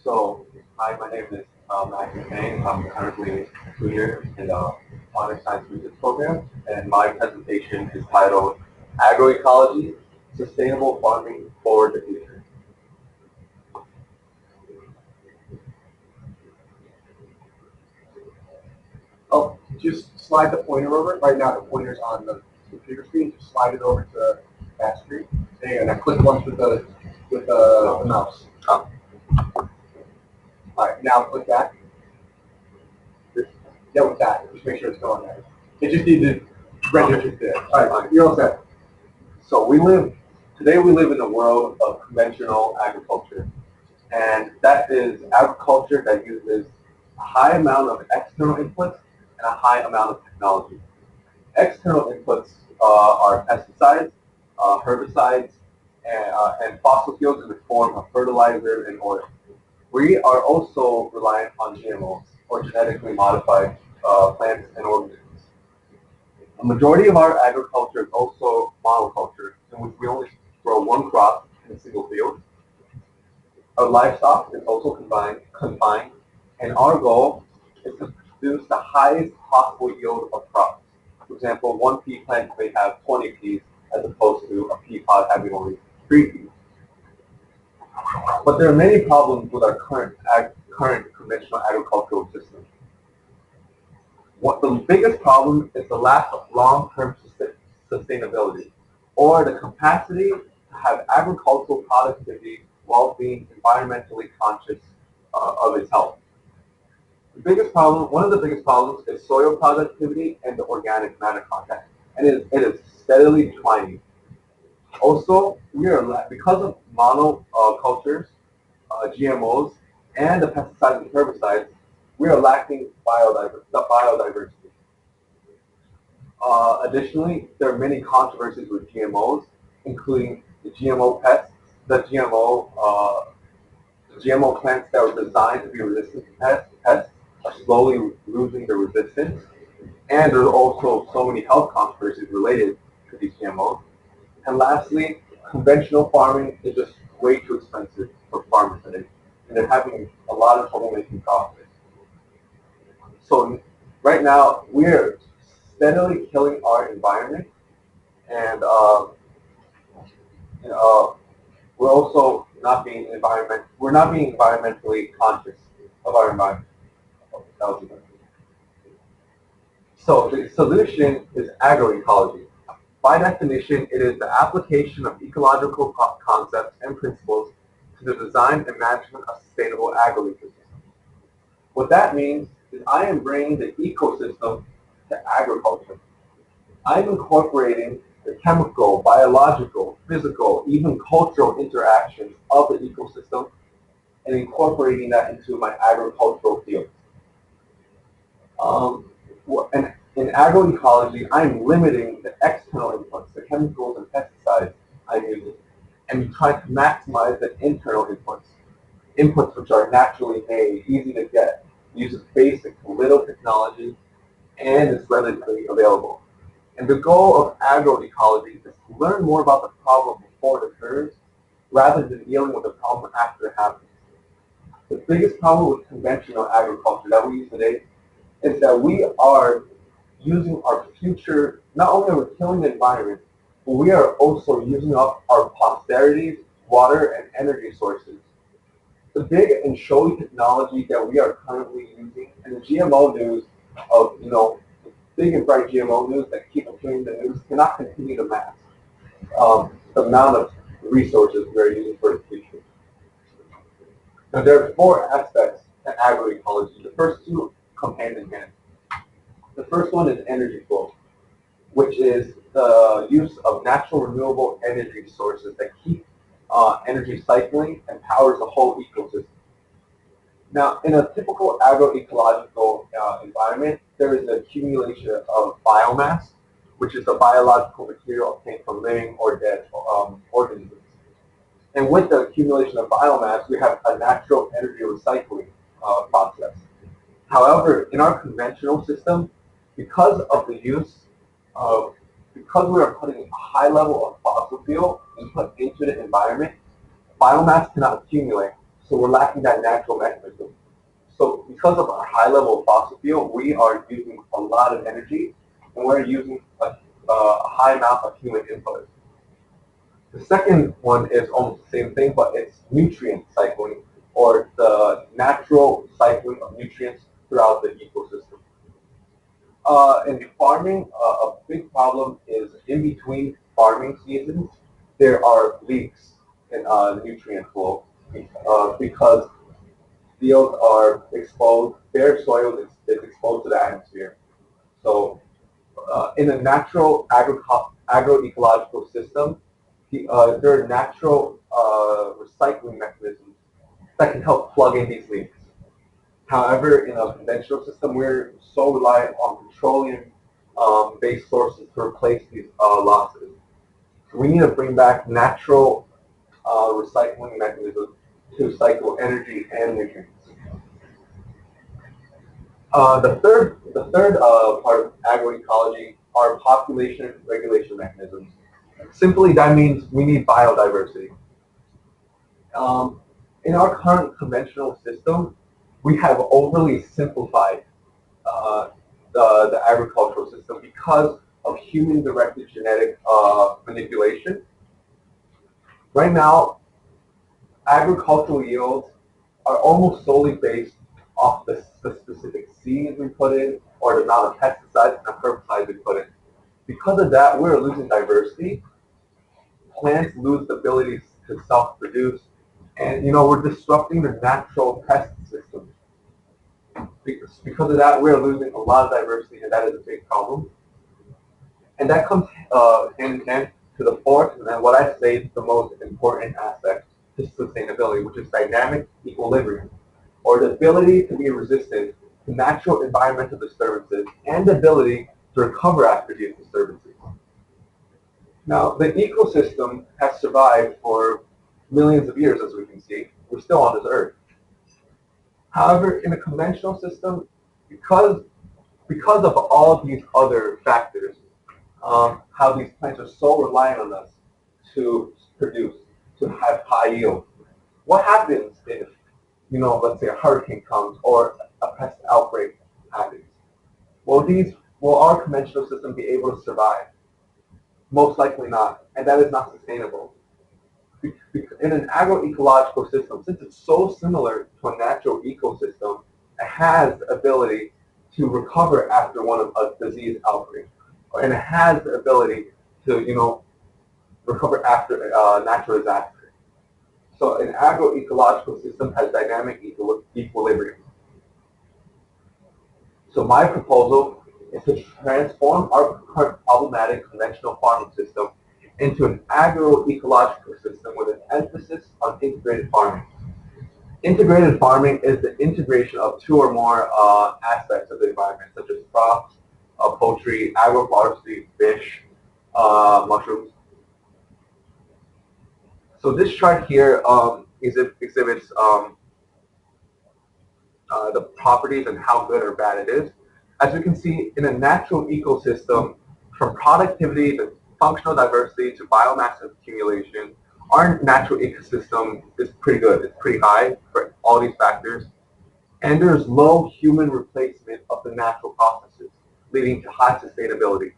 So, hi, my name is Matthew Pang. I'm currently a junior in the Honor Science Research Program, and my presentation is titled Agroecology, Sustainable Farming for the Future. Oh, just slide the pointer over. Right now, the pointer's on the computer screen. Just slide it over to that screen. And I click once with the mouse. All right, now click that. Yeah, with that. Just make sure it's going there. It just needs to register there. All right, you're all set. So today we live in a world of conventional agriculture, and that is agriculture that uses a high amount of external inputs and a high amount of technology. External inputs are pesticides, herbicides, and fossil fuels in the form of fertilizer and oil. We are also reliant on GMOs, or genetically modified plants and organisms. A majority of our agriculture is also monoculture, in which we only grow one crop in a single field. Our livestock is also confined, and our goal is to produce the highest possible yield of crops. For example, one pea plant may have 20 peas as opposed to a pea pod having only 3 peas. But there are many problems with our current conventional agricultural system. What the biggest problem is the lack of long-term sustainability, or the capacity to have agricultural productivity while being environmentally conscious of its health. One of the biggest problems is soil productivity and the organic matter content, and it is steadily declining. Also, because of monocultures, GMOs, and the pesticides and herbicides, we are lacking biodiversity. Additionally, there are many controversies with GMOs, including the GMO pests, the GMO plants that were designed to be resistant to pests are slowly losing their resistance. And there are also so many health controversies related to these GMOs. And lastly, conventional farming is just way too expensive for farmers today, and they're having a lot of trouble making profits. So right now, we're steadily killing our environment, and you know, we're also not being environmentally conscious of our environment. So the solution is agroecology. By definition, it is the application of ecological concepts and principles to the design and management of sustainable agroecosystems. What that means is I am bringing the ecosystem to agriculture. I'm incorporating the chemical, biological, physical, even cultural interactions of the ecosystem and incorporating that into my agricultural field. And in agroecology, I'm limiting the external inputs, the chemicals and pesticides I'm using, and trying to maximize the internal inputs which are naturally made, easy to get, uses basic little technology, and is readily available. And the goal of agroecology is to learn more about the problem before it occurs, rather than dealing with the problem after it happens. The biggest problem with conventional agriculture that we use today is that we are using our future, not only are we killing the environment, but we are also using up our posterity's water and energy sources. The big and showy technology that we are currently using, and the GMO news of, the big and bright GMO news that keep appearing in the news cannot continue to match the amount of resources we are using for the future. Now, there are four aspects to agroecology. The first two come hand in hand. The first one is energy flow, which is the use of natural renewable energy sources that keep energy cycling and powers the whole ecosystem. Now, in a typical agroecological environment, there is an accumulation of biomass, which is the biological material obtained from living or dead organisms. And with the accumulation of biomass, we have a natural energy recycling process. However, in our conventional system, because of the use of, because we are putting a high level of fossil fuel input into the environment, biomass cannot accumulate. So we're lacking that natural mechanism. So because of our high level of fossil fuel, we are using a lot of energy, and we're using a high amount of human input. The second one is almost the same thing, but it's nutrient cycling, or the natural cycling of nutrients throughout the ecosystem. In farming, a big problem is in between farming seasons, there are leaks in nutrient flow because fields are exposed, bare soil is exposed to the atmosphere. So in a natural agroecological system, there are natural recycling mechanisms that can help plug in these leaks. However, in a conventional system, we're so reliant on petroleum-based sources to replace these losses. So we need to bring back natural recycling mechanisms to cycle energy and nutrients. The third part of agroecology are population regulation mechanisms. Simply, that means we need biodiversity. Um, in our current conventional system, we have overly simplified uh, the agricultural system because of human-directed genetic manipulation. Right now, agricultural yields are almost solely based off the specific seeds we put in or the amount of pesticides and herbicides we put in. Because of that, we're losing diversity. Plants lose the ability to self-produce, and we're disrupting the natural pest system. Because of that, we're losing a lot of diversity, and that is a big problem. And that comes hand in hand to the fourth, and then what I say is the most important aspect to sustainability, which is dynamic equilibrium, or the ability to be resistant to natural environmental disturbances and the ability to recover after these disturbances. Now, the ecosystem has survived for millions of years, as we can see. We're still on this earth. However, in a conventional system, because because of all these other factors, how these plants are so reliant on us to produce, to have high yield. What happens if, let's say a hurricane comes or a pest outbreak happens? Will our conventional system be able to survive? Most likely not, and that is not sustainable. In an agroecological system, since it's so similar to a natural ecosystem, it has the ability to recover after one of a disease outbreak, and it has the ability to, recover after a natural disaster. So an agroecological system has dynamic equilibrium. So my proposal is to transform our current problematic conventional farming system into an agroecological system with an emphasis on integrated farming. Integrated farming is the integration of two or more aspects of the environment, such as crops, poultry, agroforestry, fish, mushrooms. So this chart here exhibits the properties and how good or bad it is. As we can see, in a natural ecosystem, from productivity to functional diversity to biomass accumulation, our natural ecosystem is pretty good. It's pretty high for all these factors. And there's low human replacement of the natural processes, leading to high sustainability.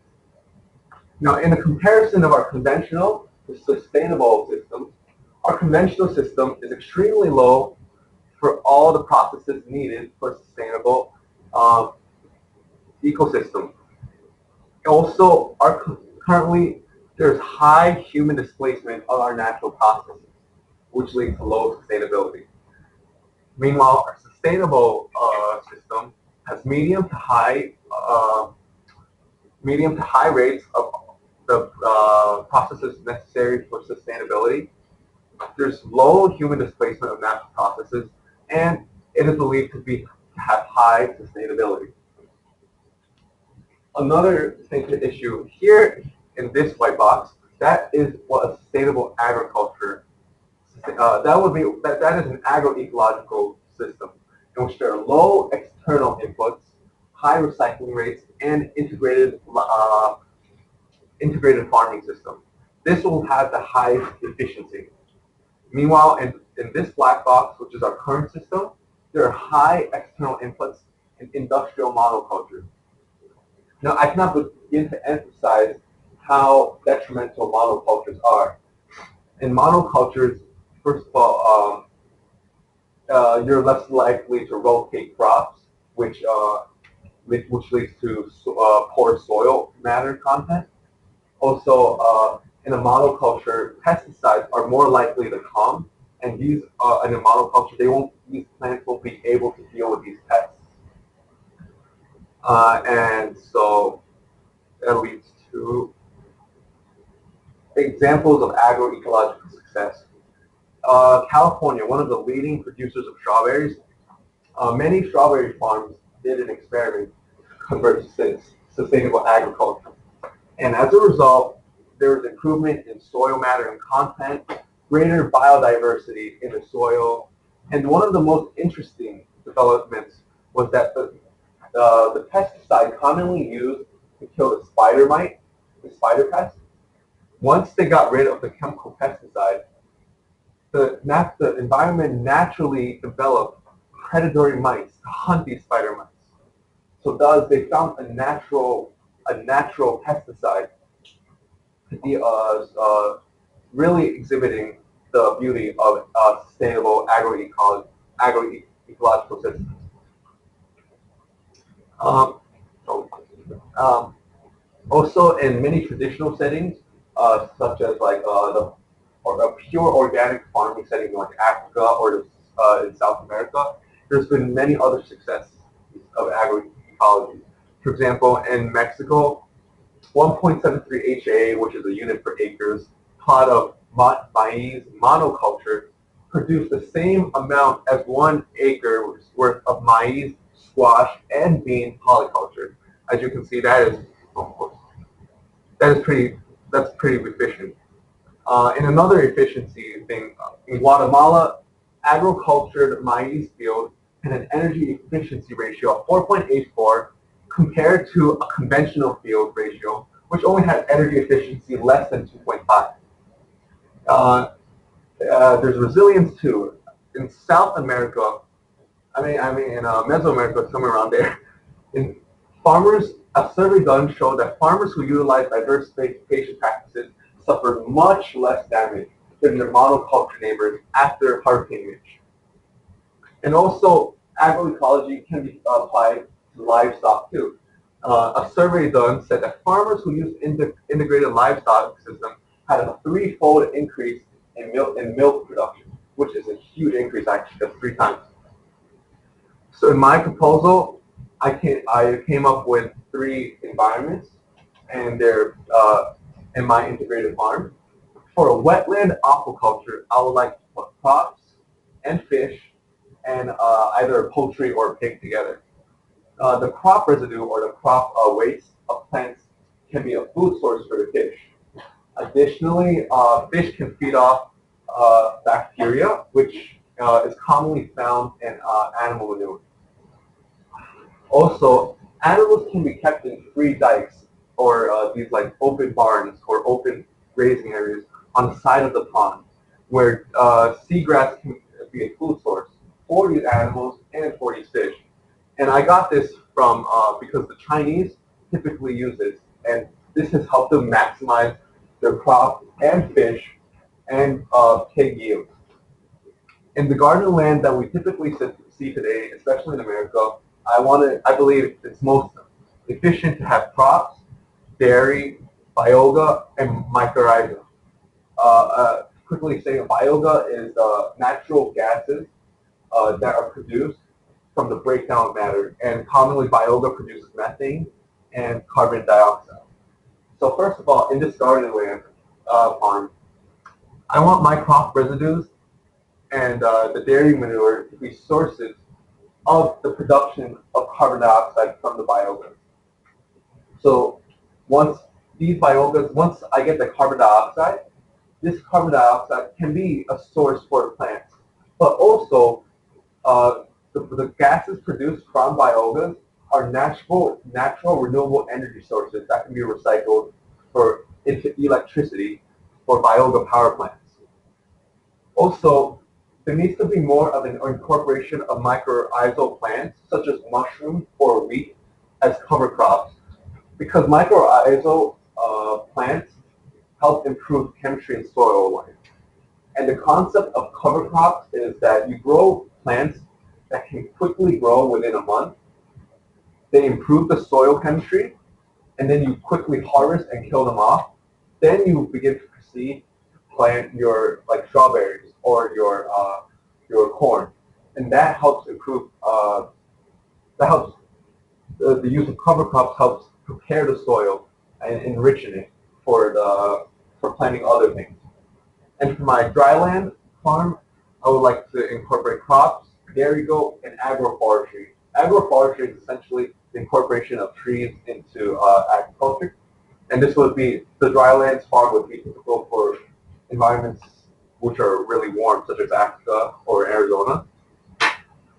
Now, in a comparison of our conventional to sustainable systems, our conventional system is extremely low for all the processes needed for a sustainable um, ecosystem. Also, currently there's high human displacement of our natural processes, which leads to low sustainability. Meanwhile, our sustainable system has medium to high rates of the processes necessary for sustainability. There's low human displacement of natural processes, and it is believed to have high sustainability. Another thing to issue here in this white box, that is what a sustainable agriculture, that is an agroecological system in which there are low external inputs, high recycling rates, and integrated farming system. This will have the highest efficiency. Meanwhile, in this black box, which is our current system, there are high external inputs in industrial monoculture. Now, I cannot begin to emphasize how detrimental monocultures are. In monocultures, first of all, you're less likely to rotate crops, which leads to poor soil matter content. Also, in a monoculture, pesticides are more likely to come, and these in a monoculture, these plants won't be able to deal with these pests, and so that leads to examples of agroecological success. California, one of the leading producers of strawberries, many strawberry farms did an experiment to convert to sustainable agriculture. And as a result, there was improvement in soil matter and content, greater biodiversity in the soil, and one of the most interesting developments was that the pesticide commonly used to kill the spider mite, the spider pest, once they got rid of the chemical pesticide, the environment naturally developed predatory mites to hunt these spider mites. So thus they found a natural pesticide to be really exhibiting the beauty of sustainable agroecological systems. Um, so, um, Also, in many traditional settings, such as like a pure organic farming setting like Africa or in South America, there's been many other successes of agroecology. For example, in Mexico, 1.73 HA, which is a unit per acres, plot of maize monoculture produced the same amount as 1 acre worth of maize, squash, and bean polyculture. As you can see, that is pretty that's pretty efficient. In another efficiency thing, in Guatemala, agricultured maize field had an energy efficiency ratio of 4.84 compared to a conventional field ratio, which only had energy efficiency less than 2.5. There's resilience too. In South America, in Mesoamerica, somewhere around there, in farmers, a survey done showed that farmers who utilize diversification practices suffered much less damage than their monoculture neighbors after hurricane Mitch. And also, agroecology can be applied to livestock too. A survey done said that farmers who use integrated livestock system had a threefold increase in milk production, which is a huge increase, actually, that's 3 times. So in my proposal, I came up with 3 environments, and they're in my integrated farm. For a wetland aquaculture, I would like to put crops and fish and either poultry or pig together. The crop residue or the crop waste of plants can be a food source for the fish. Additionally, fish can feed off bacteria, which is commonly found in animal manure. Also, animals can be kept in free dikes or these like open barns or open grazing areas on the side of the pond, where seagrass can be a food source for these animals and for these fish. And I got this from because the Chinese typically use this, and this has helped them maximize their crop and fish and pig yield. In the garden land that we typically see today, especially in America, I believe it's most efficient to have crops, dairy, bioga, and mycorrhiza. Quickly saying, bioga is natural gases that are produced from the breakdown of matter, and commonly bioga produces methane and carbon dioxide. So first of all, in this garden land farm, I want my crop residues and the dairy manure to be sources of the production of carbon dioxide from the biogas. So once once I get the carbon dioxide, this carbon dioxide can be a source for the plants. But also, the gases produced from biogas are natural renewable energy sources that can be recycled into electricity for biogas power plants. Also, there needs to be more of an incorporation of mycorrhizal plants, such as mushrooms or wheat, as cover crops, because mycorrhizal plants help improve chemistry in soil life. And the concept of cover crops is that you grow plants that can quickly grow within a month. They improve the soil chemistry, and then you quickly harvest and kill them off. Then you begin to proceed to plant your like strawberries or your corn, and that helps improve. That helps the use of cover crops helps prepare the soil and enrichen it for the for planting other things. And for my dryland farm, I would like to incorporate crops, dairy goat, and agroforestry. Agroforestry is essentially the incorporation of trees into agriculture. And this would be, the drylands farm would be typical for environments which are really warm, such as Africa or Arizona.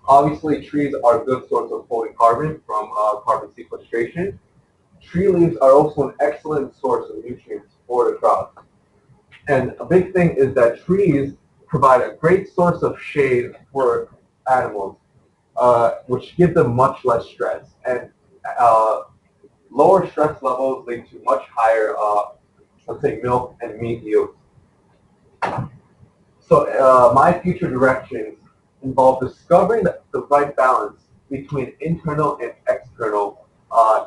Obviously, trees are a good source of holding carbon from carbon sequestration. Tree leaves are also an excellent source of nutrients for the crops. And a big thing is that trees provide a great source of shade for animals, which give them much less stress. And lower stress levels lead to much higher, let's say, milk and meat yields. So my future directions involve discovering the right balance between internal and external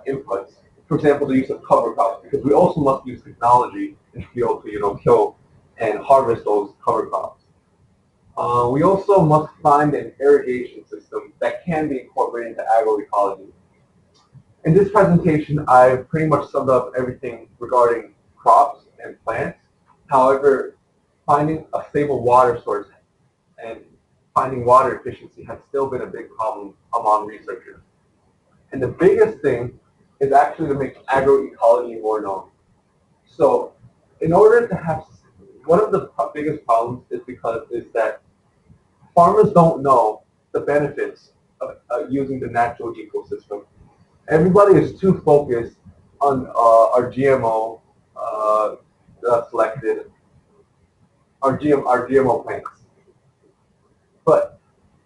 inputs. For example, the use of cover crops, because we also must use technology in the field to, kill and harvest those cover crops. We also must find an irrigation system that can be incorporated into agroecology. In this presentation, I've pretty much summed up everything regarding crops and plants. However, finding a stable water source and finding water efficiency has still been a big problem among researchers. And the biggest thing is actually to make agroecology more known. So in order to have, one of the biggest problems is that farmers don't know the benefits of using the natural ecosystem. Everybody is too focused on our GMO selected, our GMO plants. But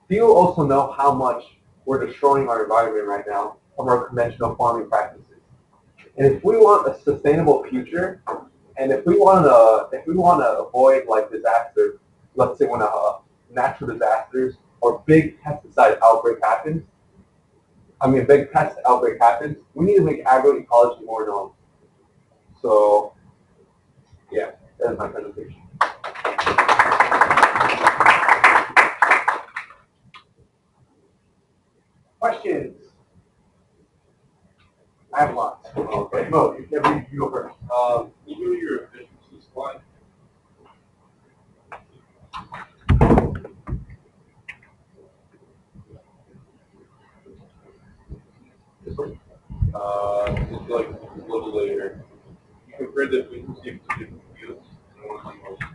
do you also know how much we're destroying our environment right now from our conventional farming practices? And if we want a sustainable future, and if we want to avoid like disaster, let's say when natural disasters or big pesticide outbreak happens, big pest outbreak happens, we need to make agroecology more known. So, yeah, that is my presentation. Questions? I have lots. Okay, Mo, you go first. Can you do your efficiency slide? It's like a little later. You compared the efficiency of two different fields and one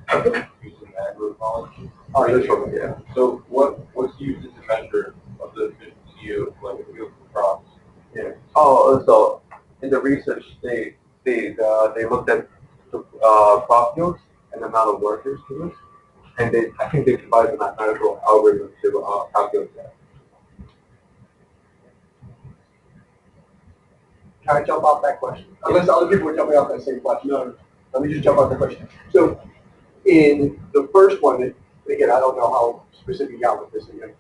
of them was using agroecology. Oh, this one, yeah. So what's used as a measure of the efficiency of like a field for crops? Yeah. Oh, so in the research, they looked at the crop yields and the amount of workers to this, and I think they provided a mathematical algorithm to calculate that. Can I jump off that question? Unless other people are jumping off that same question. No. Let me just jump off the question. So in the first one, again, I don't know how specific you got with this again.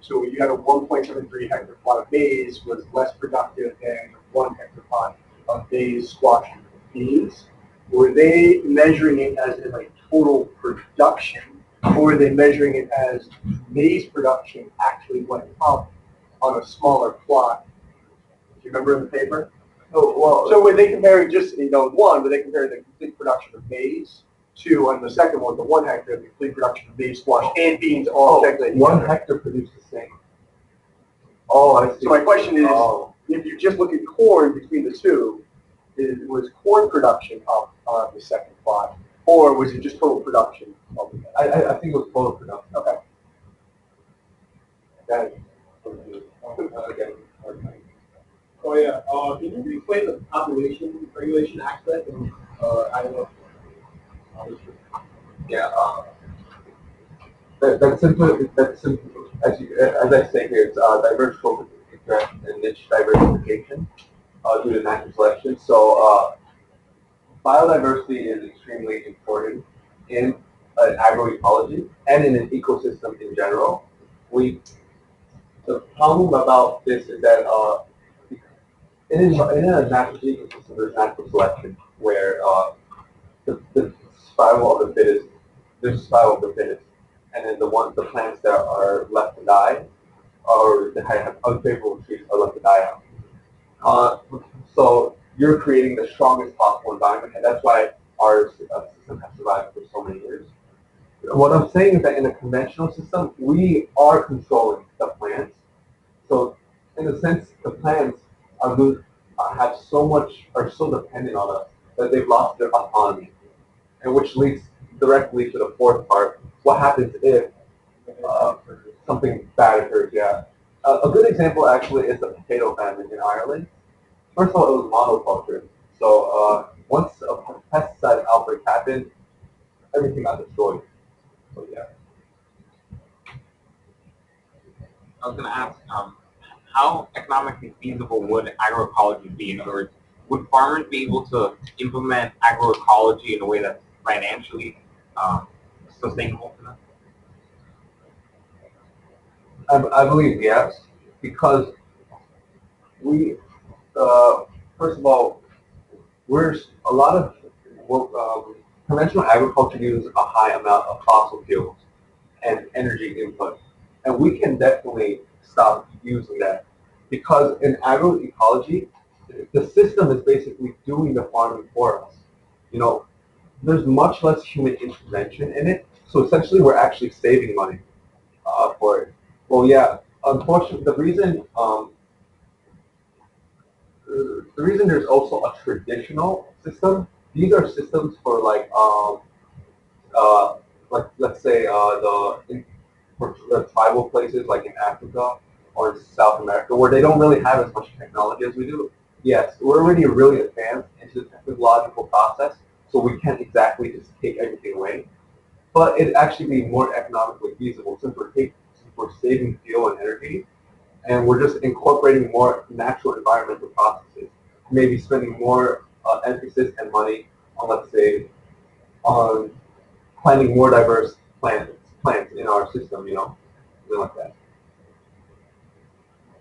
So you had a 1.73 hectare plot of maize was less productive than 1 hectare plot of maize, squash, and beans. Were they measuring it as in like total production, or were they measuring it as maize production actually went up on a smaller plot? Do you remember in the paper? Oh, well, So were they comparing just, one, were they comparing the complete production of maize to, on the second one, the 1 hectare, the complete production of maize, squash, and beans all checked? 1 hectare produced the same. Oh, I see. So my question is, if you just look at corn between the two, was corn production up on the second plot, or was it just total production? I think it was total production. Okay. Okay. Oh yeah. Can you explain the population regulation aspect? I don't know. Yeah. That's simple. That's simple. As I say here, it's diverse trophic interest and niche diversification due to natural selection. So biodiversity is extremely important in an agroecology and in an ecosystem in general. We The problem about this is that in a natural ecosystem, there's natural selection where the survival of the fittest, there's survival of the fittest, and then the plants that are left to die or that have unfavorable trees are left to die out. So you're creating the strongest possible environment, and that's why our system has survived for so many years. What I'm saying is that in a conventional system, we are controlling the plants. So in a sense, the plants have so much, are so dependent on us that they've lost their autonomy, and which leads directly to the fourth part. What happens if something bad occurs? Yeah. A good example actually is the potato famine in Ireland. First of all, it was monoculture. So once a pesticide outbreak happened, everything got destroyed. So yeah. I was going to ask, how economically feasible would agroecology be? In other words, would farmers be able to implement agroecology in a way that's financially sustainable for them? I believe yes, because we, first of all, we're a lot of conventional agriculture uses a high amount of fossil fuels and energy input, and we can definitely stop using that because in agroecology, the system is basically doing the farming for us. You know, there's much less human intervention in it, so essentially we're actually saving money for it. Well, yeah. Unfortunately, the reason there's also a traditional system. These are systems for like let's say for the tribal places like in Africa or in South America where they don't really have as much technology as we do. Yes, we're already really advanced into the technological process, so we can't exactly just take everything away. But it'd actually be more economically feasible since we're saving fuel and energy and we're just incorporating more natural environmental processes. Maybe spending more emphasis and money on, let's say, on planting more diverse plants in our system, something like that.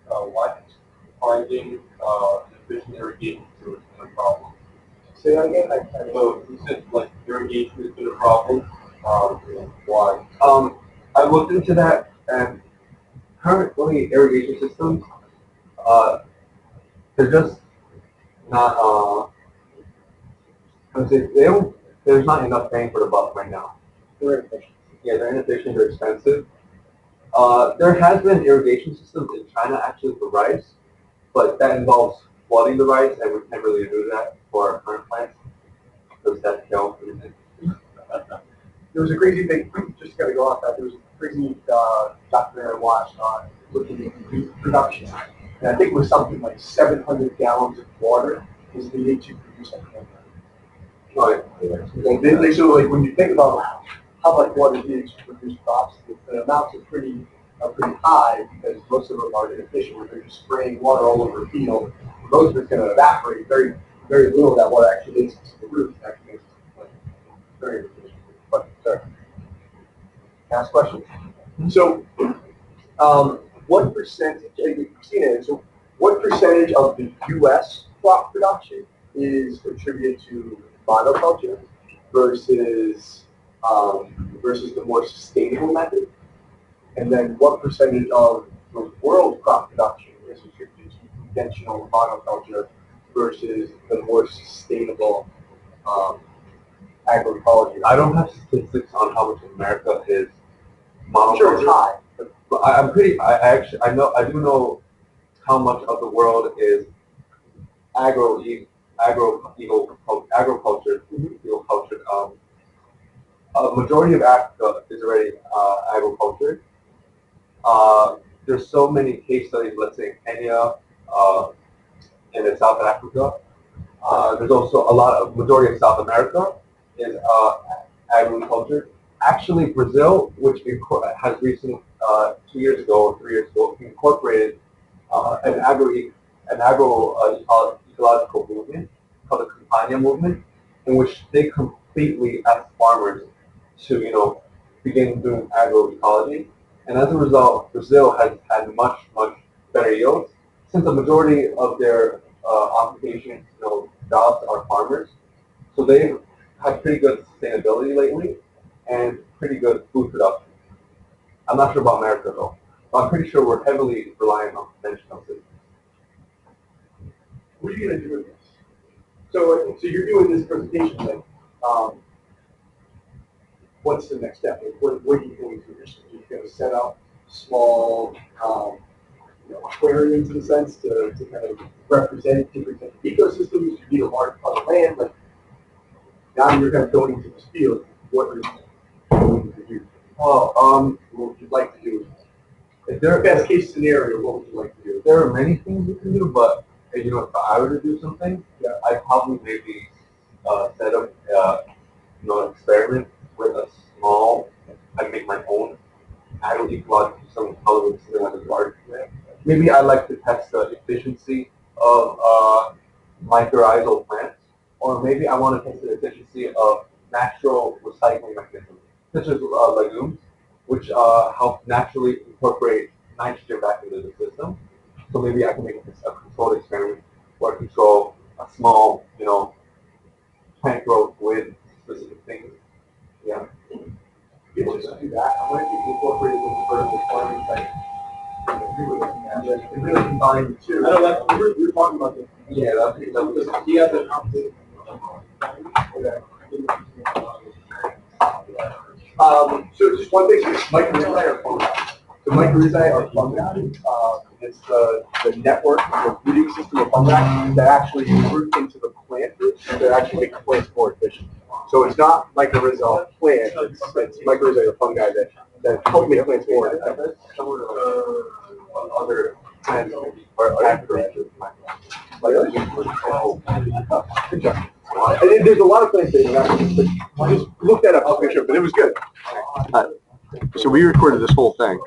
Why is finding efficient irrigation has been a problem? Say that again? So you said like irrigation has been a problem. Why? I looked into that, and currently irrigation systems, uh, they're just not. I would say there's not enough bang for the buck right now. They're inefficient. Yeah, they're inefficient. They're expensive. There has been irrigation systems in China actually for rice, but that involves flooding the rice, and we can't really do that for our current plants because that kills everything. There was a crazy thing, just got to go off that, there was a crazy documentary I watched on looking at beef production. And I think it was something like 700 gallons of water is needed to produce a hamburger. They so like when you think about how much water is needed to produce crops, the amounts are pretty high because most of them are inefficient where they're just spraying water all over a field. Most of it's going to evaporate. Very little of that water actually makes it to the roots. Actually makes it to the plant. Very efficient. But sorry. Ask questions. So, what percentage? You've seen it. So, what percentage of the U.S. crop production is attributed to monoculture versus versus the more sustainable method? And then, what percentage of the world crop production is attributed to conventional monoculture versus the more sustainable agroecology? I don't have statistics on how much America is I'm sure it's monoculture. high. But I'm pretty. I actually. I do know how much of the world is agro agriculture. Ecoculture. A majority of Africa is already agriculture. There's so many case studies. Let's say in Kenya and in South Africa. There's also a lot of majority of South America is agriculture. Actually, Brazil, which has recently, 2 years ago or 3 years ago, incorporated an ecological movement called the Campania movement, in which they completely asked farmers to, begin doing agroecology. And as a result, Brazil has had much, much better yields since the majority of their occupation, jobs are farmers. So they've had pretty good sustainability lately and pretty good food production. I'm not sure about America though, but I'm pretty sure we're heavily reliant on conventional systems. What are you going to do with this? So you're doing this presentation thing. What's the next step? What are you going to do? You're going to set up small aquariums in a sense to kind of represent different types of ecosystems. You need a large part of land. Like now you're kind of going into this field. What are you going to do? Well, What would you like to do? if there, Best case scenario, what would you like to do? there are many things you can do, but if I were to do something, Yeah. I'd probably maybe set up, an experiment with a small, I make my own agroecological system, probably something like a garden. Maybe I'd like to test the efficiency of mycorrhizal plants, or maybe I want to test the efficiency of natural recycling mechanisms, such as legumes, which help naturally incorporate nitrogen back into the system. So maybe I can make a controlled experiment where I control a small, plant growth with specific things. Yeah. You can just do that. I want to incorporate it with vertical farming type. I agree with that. Yeah, it really combine the two. I don't like, you're talking about this. Yeah, that's You have the company. So just one thing, so mycorrhizae are fungi. So mycorrhizae are fungi. It's the network, the rooting system of fungi that actually root into the plant roots and that actually make the plants more efficient. So it's not mycorrhizal plant, it's mycorrhizae fungi that help make plants more efficient. other plants or agriculture. Good job. And then there's a lot of plants that interact, but just look that up, I'll make sure, but it was good. So we recorded this whole thing.